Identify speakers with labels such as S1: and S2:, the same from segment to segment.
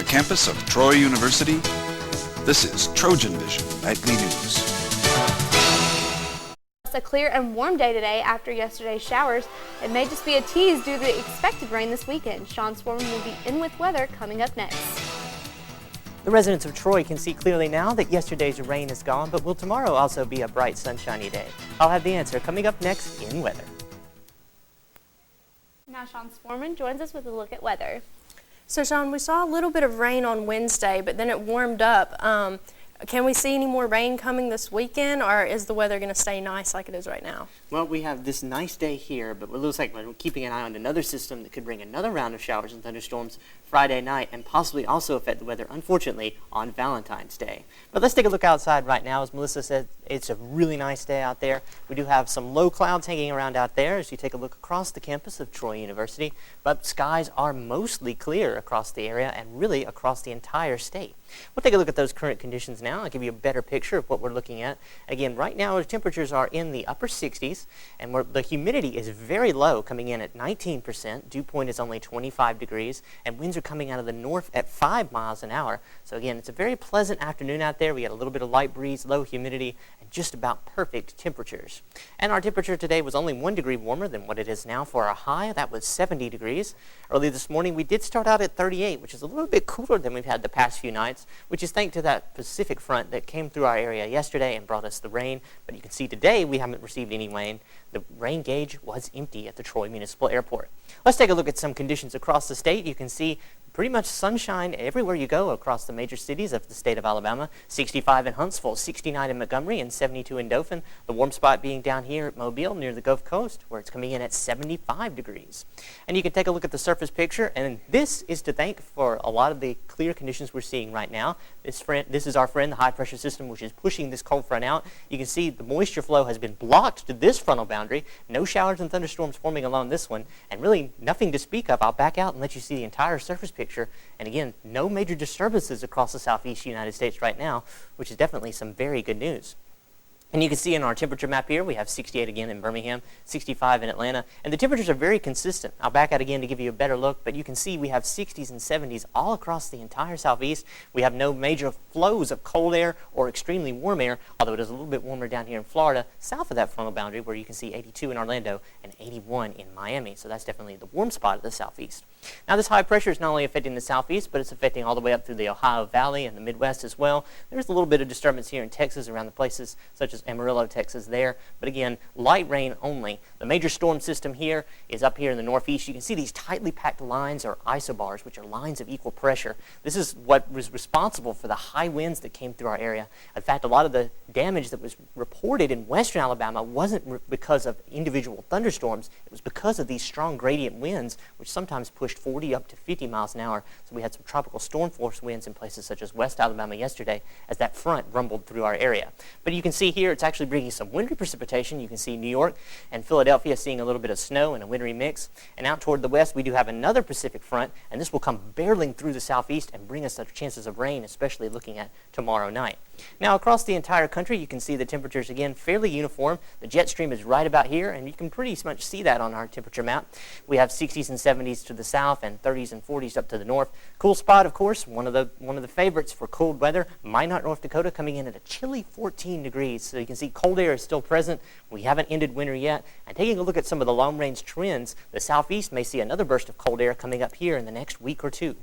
S1: campus of Troy University, this is TrojanVision Nightly News.
S2: It's a clear and warm day today after yesterday's showers. It may just be a tease due to the expected rain this weekend. Sean Sporman will be in with weather coming up next.
S3: The residents of Troy can see clearly now that yesterday's rain is gone, but will tomorrow also be a bright, sunshiny day? I'll have the answer coming up next in weather.
S2: Now Sean Sporman joins us with a look at weather.
S4: So Sean, we saw a little bit of rain on Wednesday, but then it warmed up. Can we see any more rain coming this weekend, or is the weather going to stay nice like it is right now?
S3: Well, we have this nice day here, but it looks like we're keeping an eye on another system that could bring another round of showers and thunderstorms Friday night and possibly also affect the weather, unfortunately, on Valentine's Day. But let's take a look outside right now. As Melissa said, it's a really nice day out there. We do have some low clouds hanging around out there as you take a look across the campus of Troy University, but skies are mostly clear across the area and really across the entire state. We'll take a look at those current conditions now. I'll give you a better picture of what we're looking at. Again, right now our temperatures are in the upper 60s, and the humidity is very low, coming in at 19%. Dew point is only 25 degrees, and winds are coming out of the north at 5 miles an hour. So again, it's a very pleasant afternoon out there. We got a little bit of light breeze, low humidity, and just about perfect temperatures. And our temperature today was only 1 degree warmer than what it is now for our high. That was 70 degrees. Early this morning, we did start out at 38, which is a little bit cooler than we've had the past few nights, which is thanks to that Pacific front that came through our area yesterday and brought us the rain. But you can see today we haven't received any rain. The rain gauge was empty at the Troy Municipal Airport. Let's take a look at some conditions across the state. You can see pretty much sunshine everywhere you go across the major cities of the state of Alabama. 65 in Huntsville, 69 in Montgomery, and 72 in Dothan. The warm spot being down here at Mobile near the Gulf Coast, where it's coming in at 75 degrees. And you can take a look at the surface picture, and this is to thank for a lot of the clear conditions we're seeing right now. This is our friend, the high pressure system, which is pushing this cold front out. You can see the moisture flow has been blocked to this frontal boundary. No showers and thunderstorms forming along this one, and really nothing to speak of. I'll back out and let you see the entire surface picture. And again, no major disturbances across the southeast United States right now, which is definitely some very good news. And you can see in our temperature map here, we have 68 again in Birmingham, 65 in Atlanta, and the temperatures are very consistent. I'll back out again to give you a better look, but you can see we have 60s and 70s all across the entire southeast. We have no major flows of cold air or extremely warm air, although it is a little bit warmer down here in Florida, south of that frontal boundary, where you can see 82 in Orlando and 81 in Miami. So that's definitely the warm spot of the southeast. Now this high pressure is not only affecting the southeast, but it's affecting all the way up through the Ohio Valley and the Midwest as well. There's a little bit of disturbance here in Texas around the places such as Amarillo, Texas there, but again, light rain only. The major storm system here is up here in the northeast. You can see these tightly packed lines or isobars, which are lines of equal pressure. This is what was responsible for the high winds that came through our area. In fact, a lot of the damage that was reported in western Alabama wasn't because of individual thunderstorms. It was because of these strong gradient winds, which sometimes pushed 40 up to 50 miles an hour. So we had some tropical storm force winds in places such as West Alabama yesterday as that front rumbled through our area. But you can see here it's actually bringing some wintry precipitation. You can see New York and Philadelphia seeing a little bit of snow and a wintry mix. And out toward the west, we do have another Pacific front, and this will come barreling through the southeast and bring us the chances of rain, especially looking at tomorrow night. Now, across the entire country, you can see the temperatures, again, fairly uniform. The jet stream is right about here, and you can pretty much see that on our temperature map. We have 60s and 70s to the south and 30s and 40s up to the north. Cool spot, of course, one of the favorites for cold weather, Minot, North Dakota, coming in at a chilly 14 degrees. So you can see cold air is still present. We haven't ended winter yet. And taking a look at some of the long-range trends, the southeast may see another burst of cold air coming up here in the next week or two.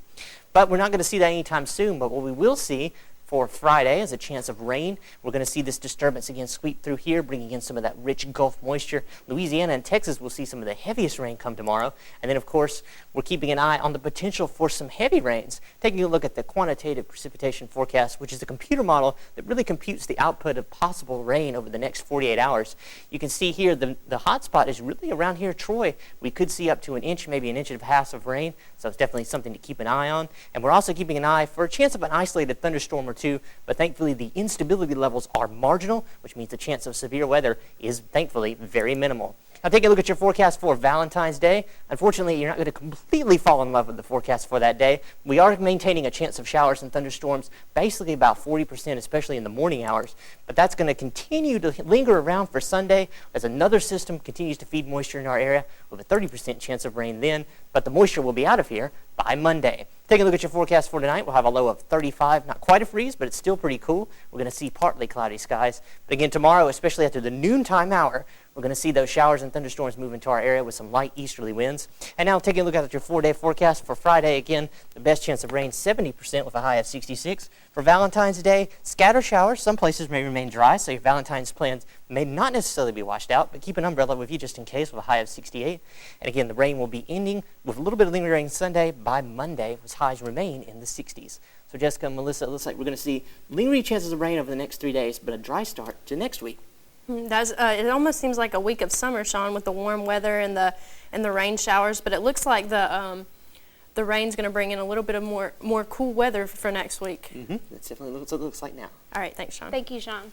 S3: But we're not going to see that anytime soon. But what we will see for Friday is a chance of rain. We're going to see this disturbance again sweep through here, bringing in some of that rich Gulf moisture. Louisiana and Texas will see some of the heaviest rain come tomorrow. And then, of course, we're keeping an eye on the potential for some heavy rains. Taking a look at the quantitative precipitation forecast, which is a computer model that really computes the output of possible rain over the next 48 hours. You can see here the hot spot is really around here, Troy. We could see up to an inch, maybe an inch and a half of rain. So it's definitely something to keep an eye on. And we're also keeping an eye for a chance of an isolated thunderstorm or two, but thankfully the instability levels are marginal, which means the chance of severe weather is thankfully very minimal. Now take a look at your forecast for Valentine's Day. Unfortunately, you're not going to completely fall in love with the forecast for that day. We are maintaining a chance of showers and thunderstorms, basically about 40%, especially in the morning hours. But that's going to continue to linger around for Sunday as another system continues to feed moisture in our area with a 30% chance of rain then, but the moisture will be out of here by Monday. Taking a look at your forecast for tonight, we'll have a low of 35, not quite a freeze, but it's still pretty cool. We're going to see partly cloudy skies. But again, tomorrow, especially after the noontime hour, we're going to see those showers and thunderstorms move into our area with some light easterly winds. And now taking a look at your 4-day forecast for Friday, again, the best chance of rain, 70% with a high of 66. For Valentine's Day, scattered showers. Some places may remain dry, so your Valentine's plans may not necessarily be washed out, but keep an umbrella with you just in case with a high of 68. And again, the rain will be ending with a little bit of lingering rain Sunday. By Monday, as highs remain in the 60s. So Jessica and Melissa, it looks like we're going to see lingering chances of rain over the next 3 days, but a dry start to next week.
S4: It almost seems like a week of summer, Sean, with the warm weather and the rain showers. But it looks like the rain's going to bring in a little bit of more cool weather for next week.
S3: That's definitely what it looks like now.
S4: All right, thanks, Sean.
S2: Thank you, Sean.